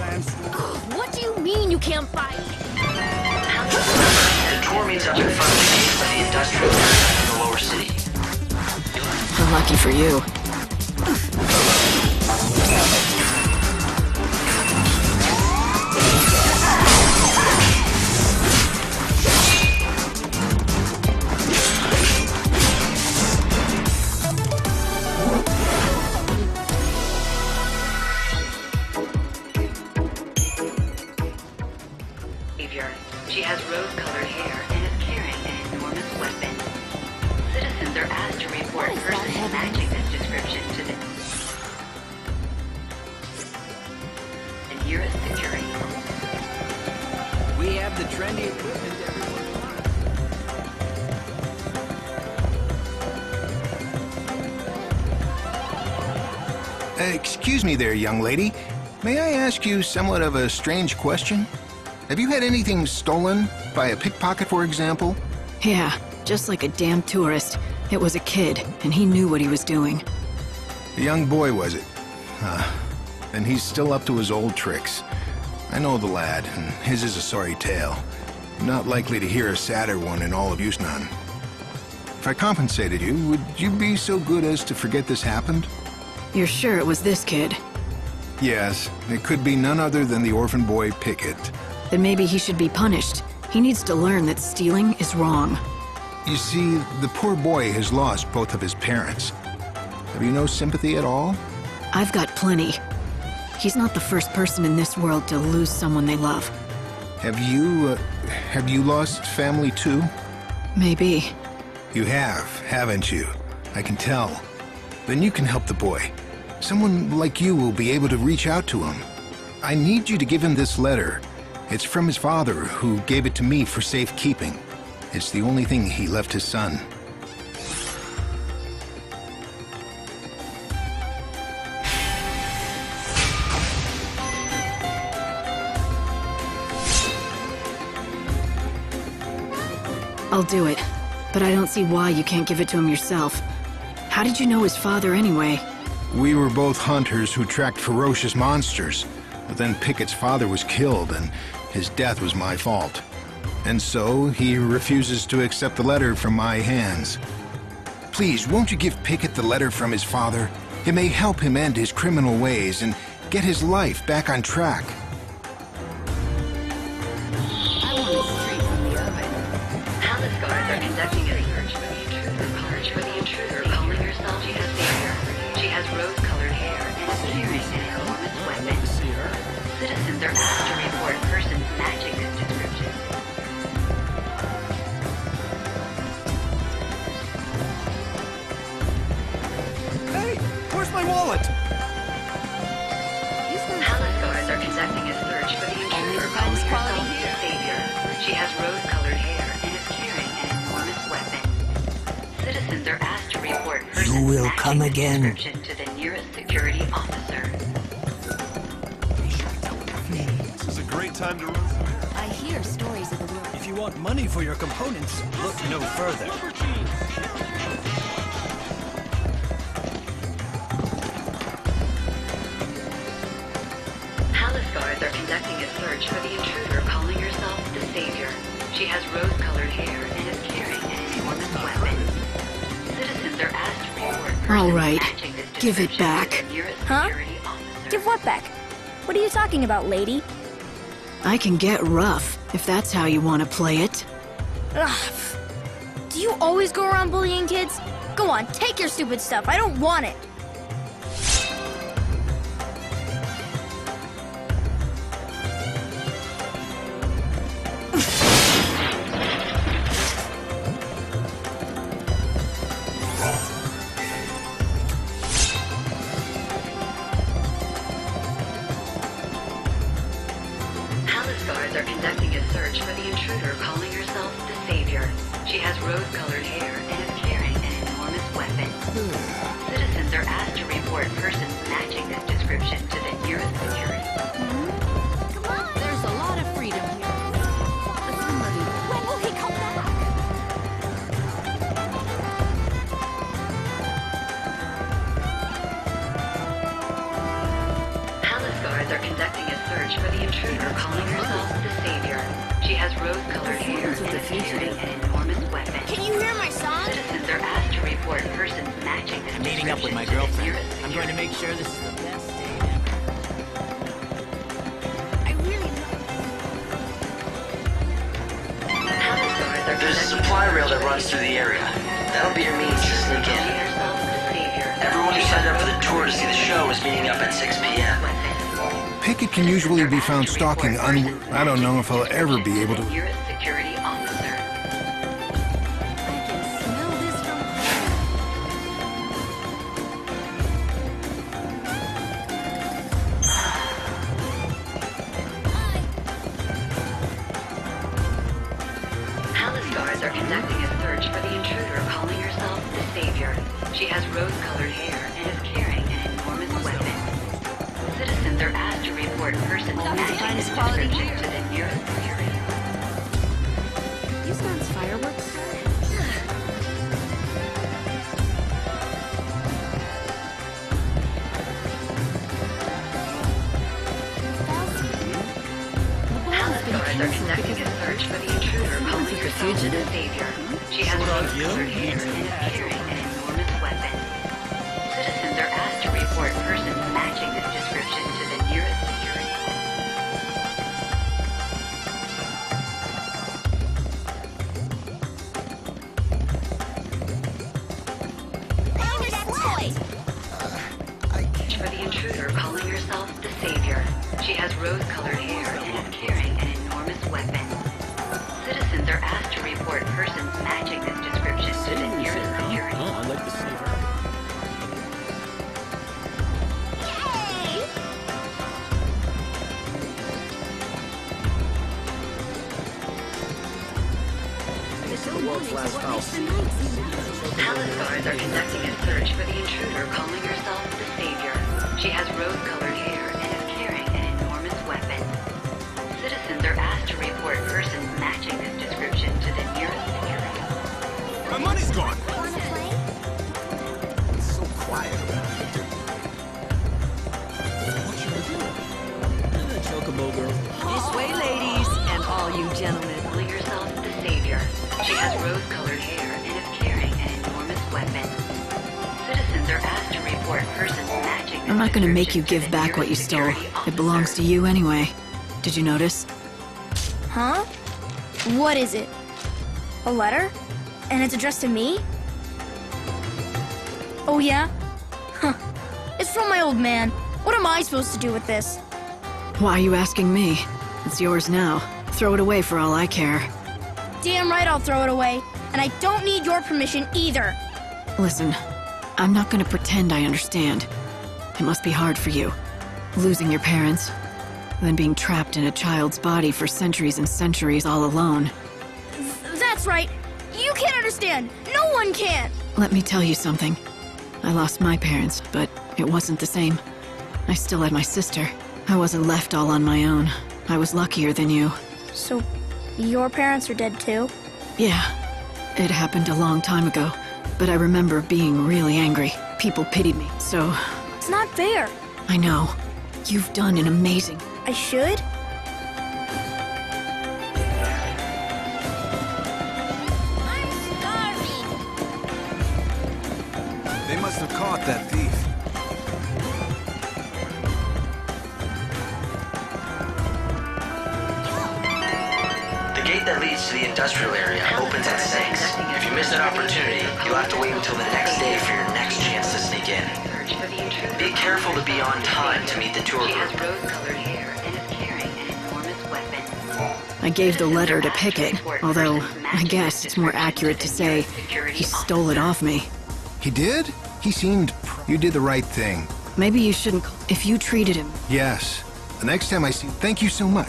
What do you mean you can't fight? The tour meets up in front of the gate by the industrial area in the lower city. Lucky for you. She has rose-colored hair and is carrying an enormous weapon. Citizens are asked to report persons matching this description to the nearest security. We have the trendy equipment everyone. Excuse me there, young lady. May I ask you somewhat of a strange question? Have you had anything stolen? By a pickpocket, for example? Yeah, just like a damn tourist. It was a kid, and he knew what he was doing. A young boy, was it? And he's still up to his old tricks. I know the lad, and his is a sorry tale. Not likely to hear a sadder one in all of Yusnaan. If I compensated you, would you be so good as to forget this happened? You're sure it was this kid? Yes, it could be none other than the orphan boy Pickett. Then maybe he should be punished. He needs to learn that stealing is wrong. You see, the poor boy has lost both of his parents. Have you no sympathy at all? I've got plenty. He's not the first person in this world to lose someone they love. Have you lost family too? Maybe. You have, haven't you? I can tell. Then you can help the boy. Someone like you will be able to reach out to him. I need you to give him this letter. It's from his father, who gave it to me for safekeeping. It's the only thing he left his son. I'll do it, but I don't see why you can't give it to him yourself. How did you know his father anyway? We were both hunters who tracked ferocious monsters. But then Pickett's father was killed, and his death was my fault. And so, he refuses to accept the letter from my hands. Please, won't you give Pickett the letter from his father? It may help him end his criminal ways and get his life back on track. I want it straight from the oven. Palace guards are conducting a search for the intruder. Calling herself the savior. She has rose-colored hair and is carrying an enormous weapon. Citizens are asked to report persons matching this description. Hey, where's my wallet? Palace guards are conducting a search for the intruder, calling herself the savior. She has rose-colored hair and is carrying an enormous weapon. Citizens are asked to report persons You will matching come this again. description to the nearest security officer. This is a great time to run. I hear stories of the world. If you want money for your components, look no further. Palace guards are conducting a search for the intruder, calling herself the savior. She has rose-colored hair and is carrying an enormous weapon. Citizens are asked to report persons All right, matching this give it description back. to the nearest Huh? security officer. Give what back? What are you talking about, lady? I can get rough, if that's how you want to play it. Ugh. Do you always go around bullying kids? Go on, take your stupid stuff. I don't want it. Palace guards are conducting a search for the intruder, calling herself the savior. She has rose-colored hair and is carrying an enormous weapon. Citizens are asked to report persons matching this description to the nearest security. Come on. There's a lot of freedom here. But somebody, when will he come back? Palace guards are conducting a search search for the intruder calling herself the Savior. She has rose-colored hair and is carrying an enormous weapon. Can you hear my song? Citizens are asked to report persons matching this I'm meeting up with my description to the girlfriend. nearest I'm going to make sure this is the best day ever. I really Palace guards are There's a conducting supply rail that runs through the area. That'll be your means to sneak in. calling herself the Savior. Everyone who signed up for the tour to see the show is meeting up at 6 p.m. Pickett can usually be found stalking I don't know if I'll ever be able to... Nearest security officer. I can smell this from Palace guards are conducting a search for the intruder calling herself the Savior. She has rose-colored hair and is carrying an enormous weapon. Citizens are asked to report persons matching this description to the nearest security. Yusnaan's fireworks. Palace guards are conducting a search for the intruder calling herself the Savior. She has rose-colored hair and is carrying an enormous weapon. Citizens are asked to report persons matching this description to the nearest security. For the intruder calling herself the Savior. She has rose-colored hair and is carrying an enormous weapon. Citizens are asked to report persons matching this description to the nearest security. I'd like to see her. Palace guards are conducting a search for the intruder calling herself the Savior. She has rose-colored hair and is carrying an enormous weapon. Citizens are asked to report persons matching this description to the nearest security. My money's gone. Wanna play? It's so quiet around here. What should I do? Chocobo girl. This way, ladies, and all you gentlemen. Calling herself the Savior. She has rose-colored hair and is carrying an enormous weapon. Citizens are asked to report persons matching this I'm not gonna make you description to give the back what you nearest stole. security It belongs to you anyway. Did you notice? Huh? What is it? A letter? And it's addressed to me? Oh yeah? Huh. It's from my old man. What am I supposed to do with this? Why are you asking me? It's yours now. Throw it away for all I care. Damn right I'll throw it away. And I don't need your permission either. Listen, I'm not gonna pretend I understand. It must be hard for you. Losing your parents, then being trapped in a child's body for centuries and centuries all alone. That's right. You can't understand. No one can. Let me tell you something. I lost my parents, but it wasn't the same. I still had my sister. I wasn't left all on my own. I was luckier than you. So, your parents are dead too? Yeah, it happened a long time ago, but I remember being really angry. People pitied me, so It's not fair. I know. You've done an amazing... I should? I'm starving. They must have caught that thief. The gate that leads to the industrial area opens at 6. If you miss that opportunity, you'll have to wait until the next day for your next chance to sneak in. Search for the intruder. Be careful to be on time to meet the tour She has group. rose-colored hair and is carrying an enormous weapon. I gave the letter to Pickett, although I guess it's more accurate to say he stole it off me. He did? He seemed... You did the right thing. Maybe you shouldn't... If you treated him... Yes. The next time I see... Thank you so much.